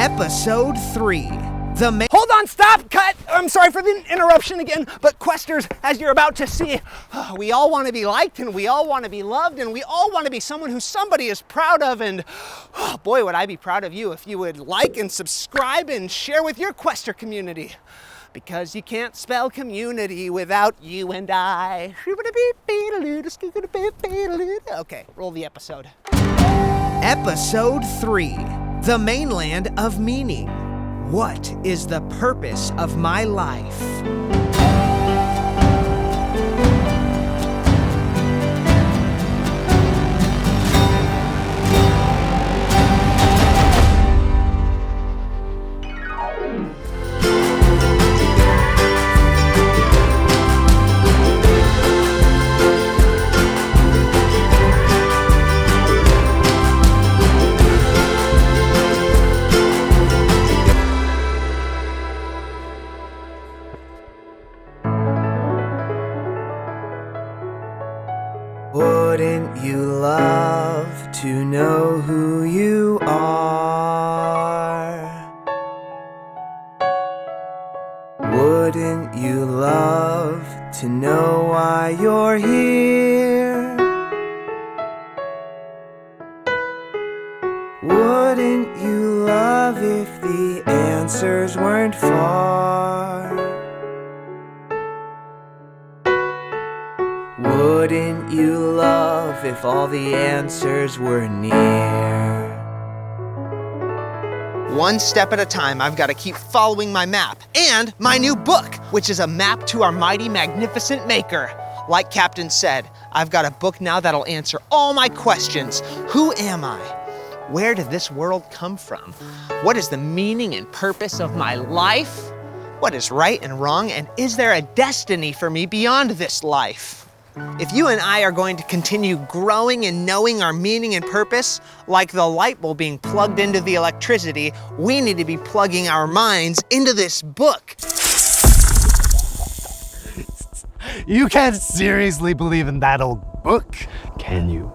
Episode 3. Hold on, stop, cut! I'm sorry for the interruption again, but Questers, as you're about to see, we all want to be liked, and we all want to be loved, and we all want to be someone who somebody is proud of, and boy, would I be proud of you if you would like and subscribe and share with your Quester community. Because you can't spell community without you and I. Okay, roll the episode. Episode 3. The Mainland of Meaning. What is the purpose of my life? Wouldn't you love to know who you are? Wouldn't you love to know why you're here? Wouldn't you love if the answers weren't far? Wouldn't you love if all the answers were near? One step at a time, I've got to keep following my map and my new book, which is a map to our mighty, magnificent maker. Like Captain said, I've got a book now that'll answer all my questions. Who am I? Where did this world come from? What is the meaning and purpose of my life? What is right and wrong? And is there a destiny for me beyond this life? If you and I are going to continue growing and knowing our meaning and purpose, like the light bulb being plugged into the electricity, we need to be plugging our minds into this book. You can't seriously believe in that old book, can you?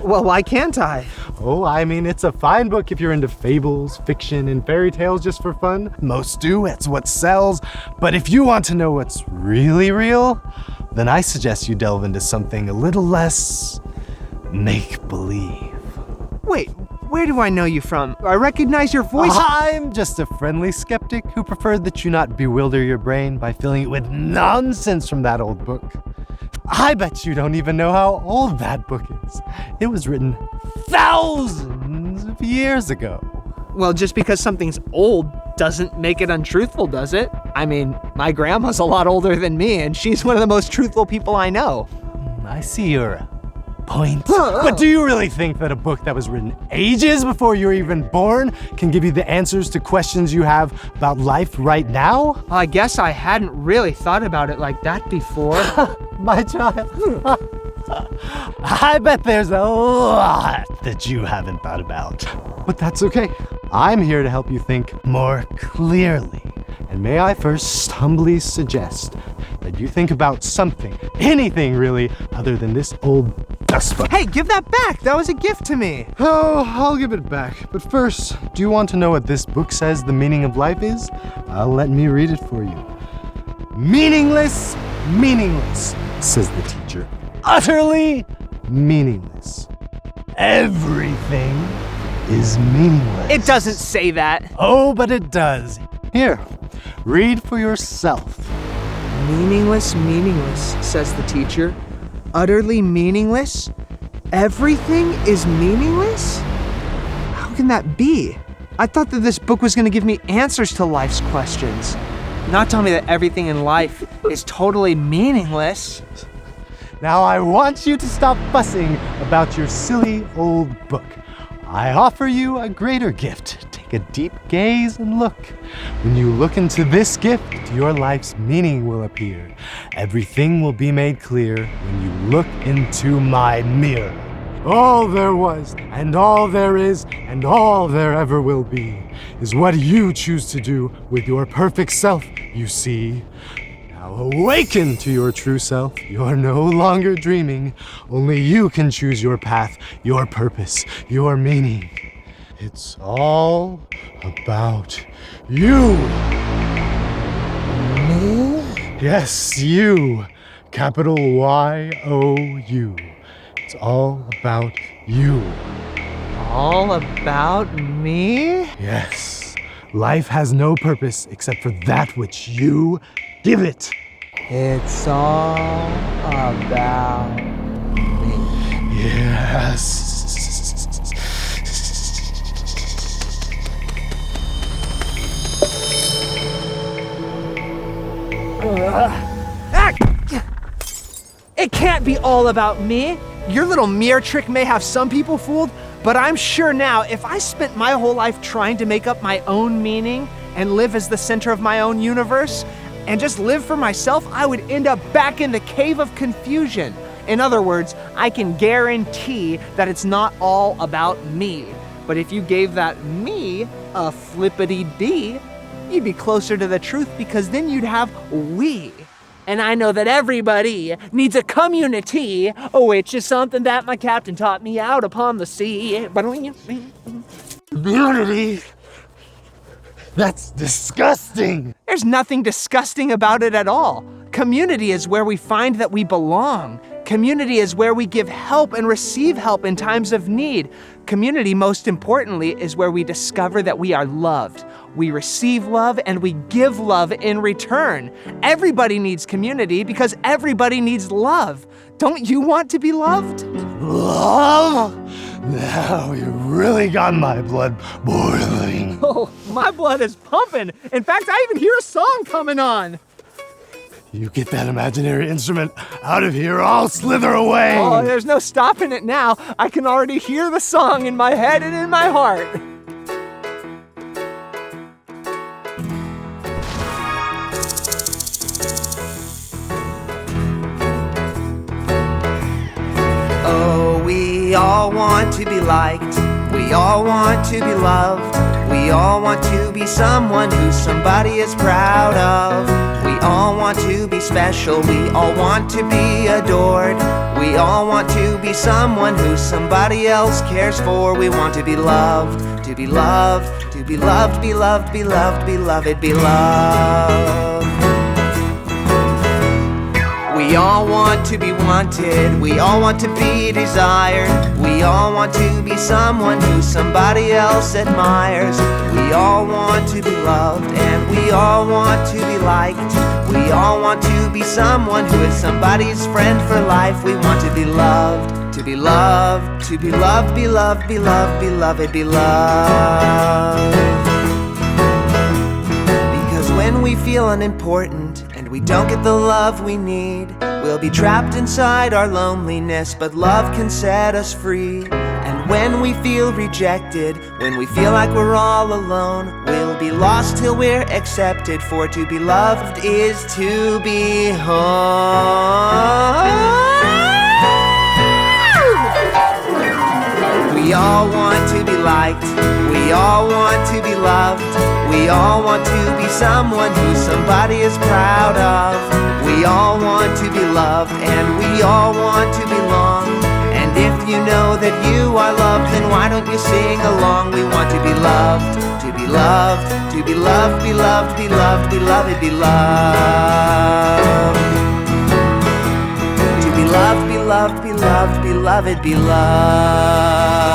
Well, why can't I? Oh, I mean, it's a fine book if you're into fables, fiction, and fairy tales just for fun. Most do, it's what sells. But if you want to know what's really real, then I suggest you delve into something a little less make-believe. Wait, where do I know you from? I recognize your voice. I'm just a friendly skeptic who preferred that you not bewilder your brain by filling it with nonsense from that old book. I bet you don't even know how old that book is. It was written thousands of years ago. Well, just because something's old doesn't make it untruthful, does it? I mean, my grandma's a lot older than me, and she's one of the most truthful people I know. I see your point. But do you really think that a book that was written ages before you were even born can give you the answers to questions you have about life right now? I guess I hadn't really thought about it like that before. My child. I bet there's a lot that you haven't thought about. But that's okay. I'm here to help you think more clearly. And may I first humbly suggest that you think about something, anything really, other than this old dustbucket. Hey, give that back. That was a gift to me. Oh, I'll give it back. But first, do you want to know what this book says the meaning of life is? Let me read it for you. Meaningless, meaningless, says the teacher. Utterly meaningless. Everything is meaningless. It doesn't say that. Oh, but it does. Here, read for yourself. Meaningless, meaningless, says the teacher. Utterly meaningless? Everything is meaningless? How can that be? I thought that this book was going to give me answers to life's questions, not tell me that everything in life is totally meaningless. Now I want you to stop fussing about your silly old book. I offer you a greater gift. Take a deep gaze and look. When you look into this gift, your life's meaning will appear. Everything will be made clear when you look into my mirror. All there was, and all there is, and all there ever will be, is what you choose to do with your perfect self, you see. Now awaken to your true self. You're no longer dreaming. Only you can choose your path, your purpose, your meaning. It's all about you. Me? Yes, you. Capital Y-O-U. It's all about you. All about me? Yes. Life has no purpose except for that which you give it. It's all about me. Yes. It can't be all about me. Your little mirror trick may have some people fooled, but I'm sure now if I spent my whole life trying to make up my own meaning and live as the center of my own universe and just live for myself, I would end up back in the cave of confusion. In other words, I can guarantee that it's not all about me. But if you gave that me a flippity-dee, you'd be closer to the truth because then you'd have we. And I know that everybody needs a community, which is something that my captain taught me out upon the sea. Community? That's disgusting. There's nothing disgusting about it at all. Community is where we find that we belong. Community is where we give help and receive help in times of need. Community, most importantly, is where we discover that we are loved. We receive love and we give love in return. Everybody needs community because everybody needs love. Don't you want to be loved? Love? Now you really got my blood boiling. Oh, my blood is pumping. In fact, I even hear a song coming on. You get that imaginary instrument out of here, I'll slither away. Oh, there's no stopping it now. I can already hear the song in my head and in my heart. Oh, we all want to be liked. We all want to be loved. We all want to be someone who somebody is proud of. We all want to be special. We all want to be adored. We all want to be someone who somebody else cares for. We want to be loved, to be loved, to be loved, be loved, be loved, beloved, be loved. We all want to be wanted, we all want to be desired. We all want to be someone who somebody else admires. We all want to be loved and we all want to be liked. We all want to be someone who is somebody's friend for life. We want to be loved, to be loved, to be loved, be loved, be loved, beloved, be loved. Because when we feel unimportant and we don't get the love we need, we'll be trapped inside our loneliness, but love can set us free. And when we feel rejected, when we feel like we're all alone, we'll be lost till we're accepted, for to be loved is to be home. We all want to be liked, we all want to be loved. We all want to be someone who somebody is proud of. We all want to be loved and we all want to belong. And if you know that you are loved, then why don't you sing along? We want to be loved, to be loved, to be loved, be loved, be loved, beloved, be loved. To be loved, be loved, be loved, beloved, be loved.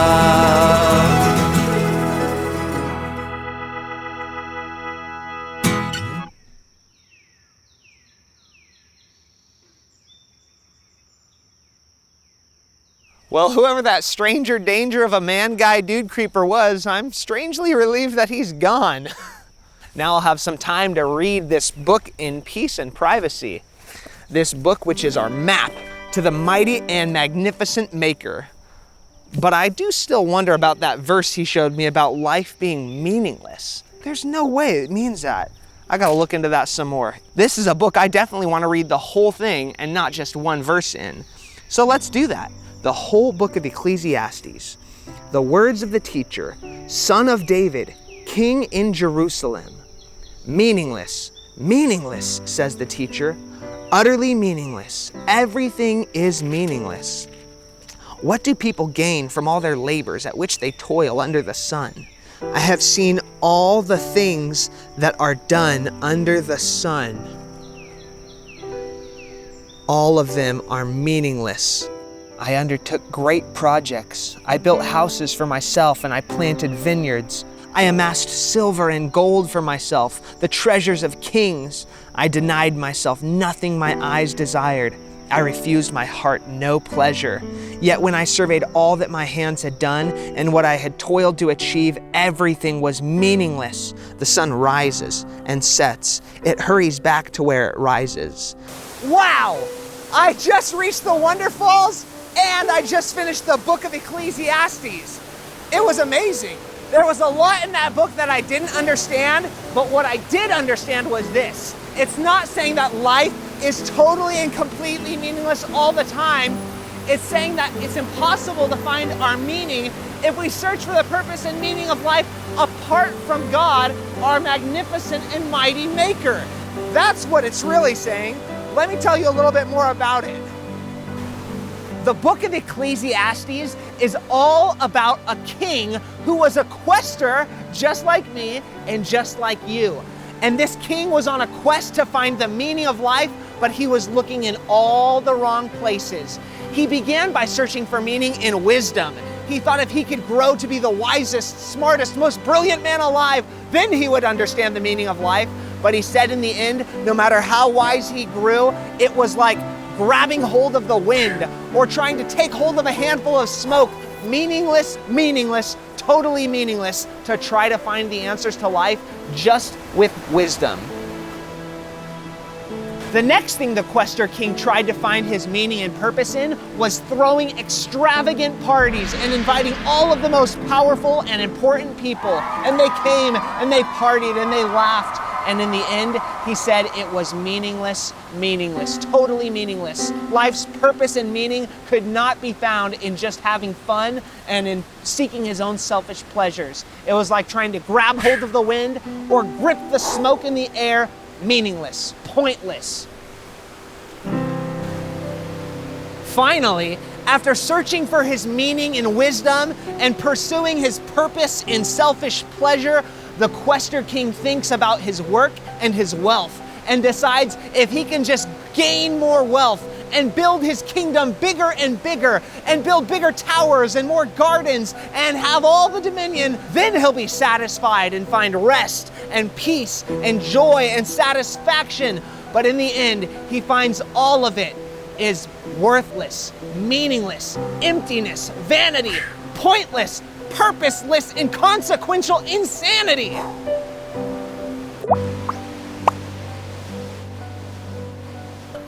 Well, whoever that stranger danger of a man guy dude creeper was, I'm strangely relieved that he's gone. Now I'll have some time to read this book in peace and privacy. This book which is our map to the mighty and magnificent Maker. But I do still wonder about that verse he showed me about life being meaningless. There's no way it means that. I gotta look into that some more. This is a book I definitely want to read the whole thing and not just one verse in. So let's do that. The whole book of Ecclesiastes. The words of the teacher, son of David, king in Jerusalem. Meaningless, meaningless, says the teacher. Utterly meaningless. Everything is meaningless. What do people gain from all their labors at which they toil under the sun? I have seen all the things that are done under the sun. All of them are meaningless. I undertook great projects. I built houses for myself and I planted vineyards. I amassed silver and gold for myself, the treasures of kings. I denied myself nothing my eyes desired. I refused my heart no pleasure. Yet when I surveyed all that my hands had done and what I had toiled to achieve, everything was meaningless. The sun rises and sets. It hurries back to where it rises. Wow! I just reached the Wonderfalls and I just finished the book of Ecclesiastes. It was amazing. There was a lot in that book that I didn't understand, but what I did understand was this. It's not saying that life is totally and completely meaningless all the time. It's saying that it's impossible to find our meaning if we search for the purpose and meaning of life apart from God, our magnificent and mighty maker. That's what it's really saying. Let me tell you a little bit more about it. The book of Ecclesiastes is all about a king who was a quester just like me and just like you. And this king was on a quest to find the meaning of life, but he was looking in all the wrong places. He began by searching for meaning in wisdom. He thought if he could grow to be the wisest, smartest, most brilliant man alive, then he would understand the meaning of life. But he said in the end, no matter how wise he grew, it was like grabbing hold of the wind or trying to take hold of a handful of smoke. Meaningless, meaningless, totally meaningless to try to find the answers to life just with wisdom. The next thing the Quester King tried to find his meaning and purpose in was throwing extravagant parties and inviting all of the most powerful and important people. And they came and they partied and they laughed. And in the end, he said it was meaningless, meaningless, totally meaningless. Life's purpose and meaning could not be found in just having fun and in seeking his own selfish pleasures. It was like trying to grab hold of the wind or grip the smoke in the air. Meaningless, pointless. Finally, after searching for his meaning in wisdom and pursuing his purpose in selfish pleasure, the Quester King thinks about his work and his wealth and decides if he can just gain more wealth and build his kingdom bigger and bigger and build bigger towers and more gardens and have all the dominion, then he'll be satisfied and find rest and peace and joy and satisfaction. But in the end, he finds all of it is worthless, meaningless, emptiness, vanity, pointless, purposeless, inconsequential insanity.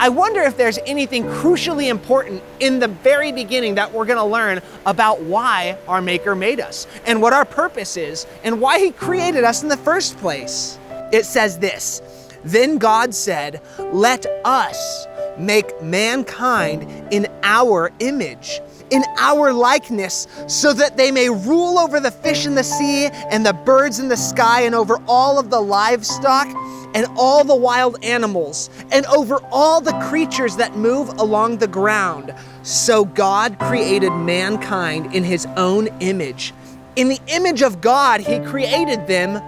I wonder if there's anything crucially important in the very beginning that we're gonna learn about why our Maker made us and what our purpose is and why he created us in the first place. It says this, "Then God said, let us make mankind in our image, in our likeness, so that they may rule over the fish in the sea and the birds in the sky and over all of the livestock and all the wild animals and over all the creatures that move along the ground." So God created mankind in his own image. In the image of God, he created them,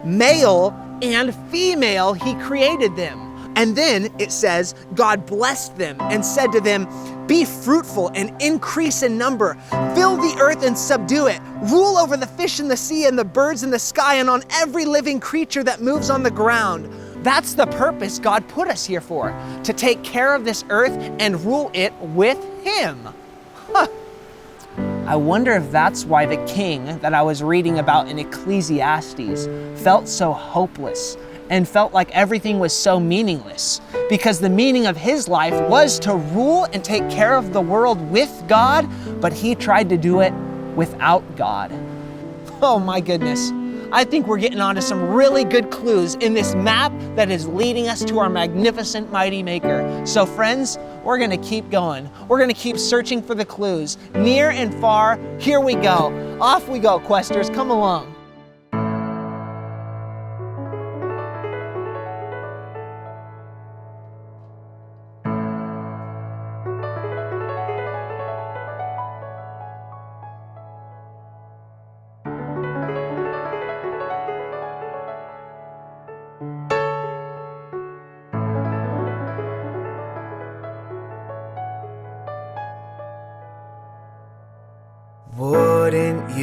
male and female, he created them. And then it says, God blessed them and said to them, "Be fruitful and increase in number. Fill the earth and subdue it. Rule over the fish in the sea and the birds in the sky and on every living creature that moves on the ground." That's the purpose God put us here for, to take care of this earth and rule it with him. Huh. I wonder if that's why the king that I was reading about in Ecclesiastes felt so hopeless and felt like everything was so meaningless, because the meaning of his life was to rule and take care of the world with God, but he tried to do it without God. Oh my goodness. I think we're getting onto some really good clues in this map that is leading us to our magnificent, mighty Maker. So friends, we're gonna keep going. We're gonna keep searching for the clues, near and far. Here we go. Off we go, Questers, come along.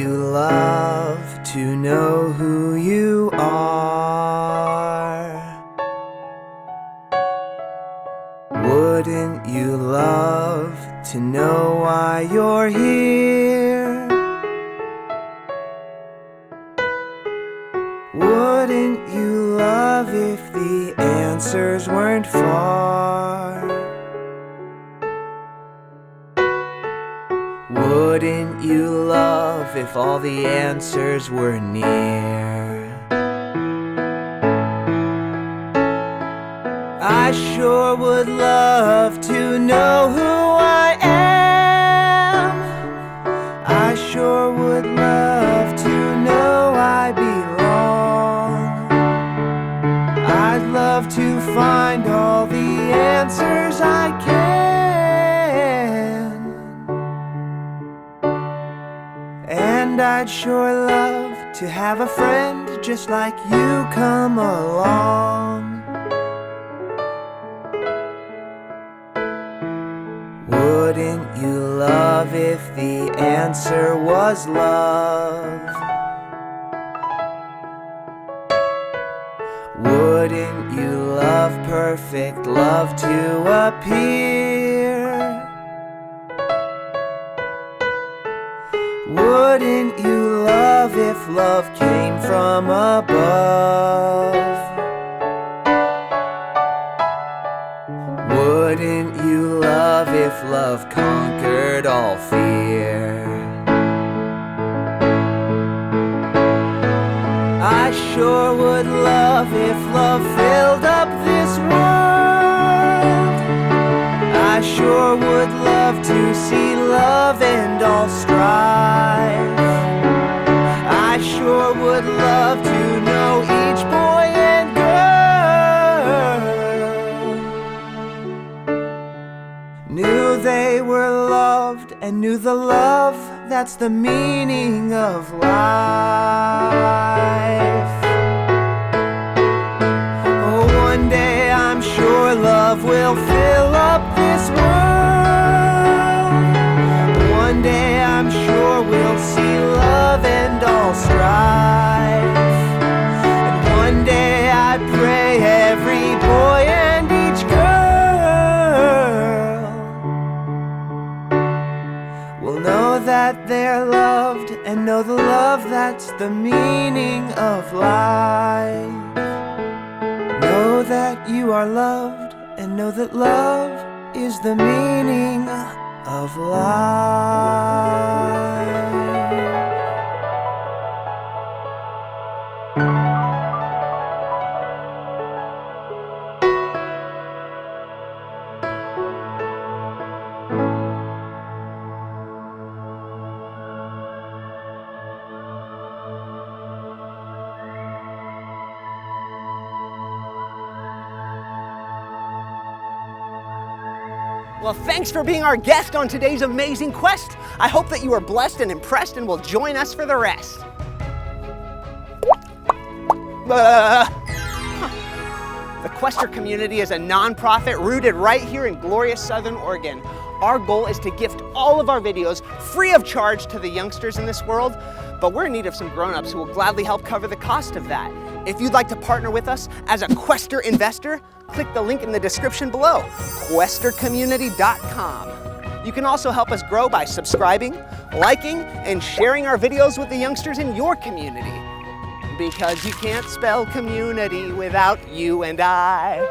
you love to know who you are? Wouldn't you love to know why you're here? Wouldn't you love if the answers weren't far? Wouldn't you love if all the answers were near? I sure would love to know who I am. I sure would love to know I belong. I'd love to find all the answers I can. And I'd sure love to have a friend just like you come along. Wouldn't you love if the answer was love? Wouldn't you love perfect love to appear? Wouldn't you love if love came from above? Wouldn't you love if love conquered all fear? I sure would love if love filled up this world. I sure would love to see love end all strife. I sure would love to know each boy and girl knew they were loved and knew the love that's the meaning of life. Oh, one day I'm sure love will fill up this world. One day I'm sure we'll see love end all strife. And one day I pray every boy and each girl will know that they're loved and know the love that's the meaning of life. Know that you are loved and know that love is the meaning of life. Well, thanks for being our guest on today's amazing quest. I hope that you are blessed and impressed and will join us for the rest. The Quester community is a nonprofit rooted right here in glorious Southern Oregon. Our goal is to gift all of our videos free of charge to the youngsters in this world, but we're in need of some grown-ups who will gladly help cover the cost of that. If you'd like to partner with us as a Quester investor, click the link in the description below, questercommunity.com. You can also help us grow by subscribing, liking, and sharing our videos with the youngsters in your community. Because you can't spell community without you and I.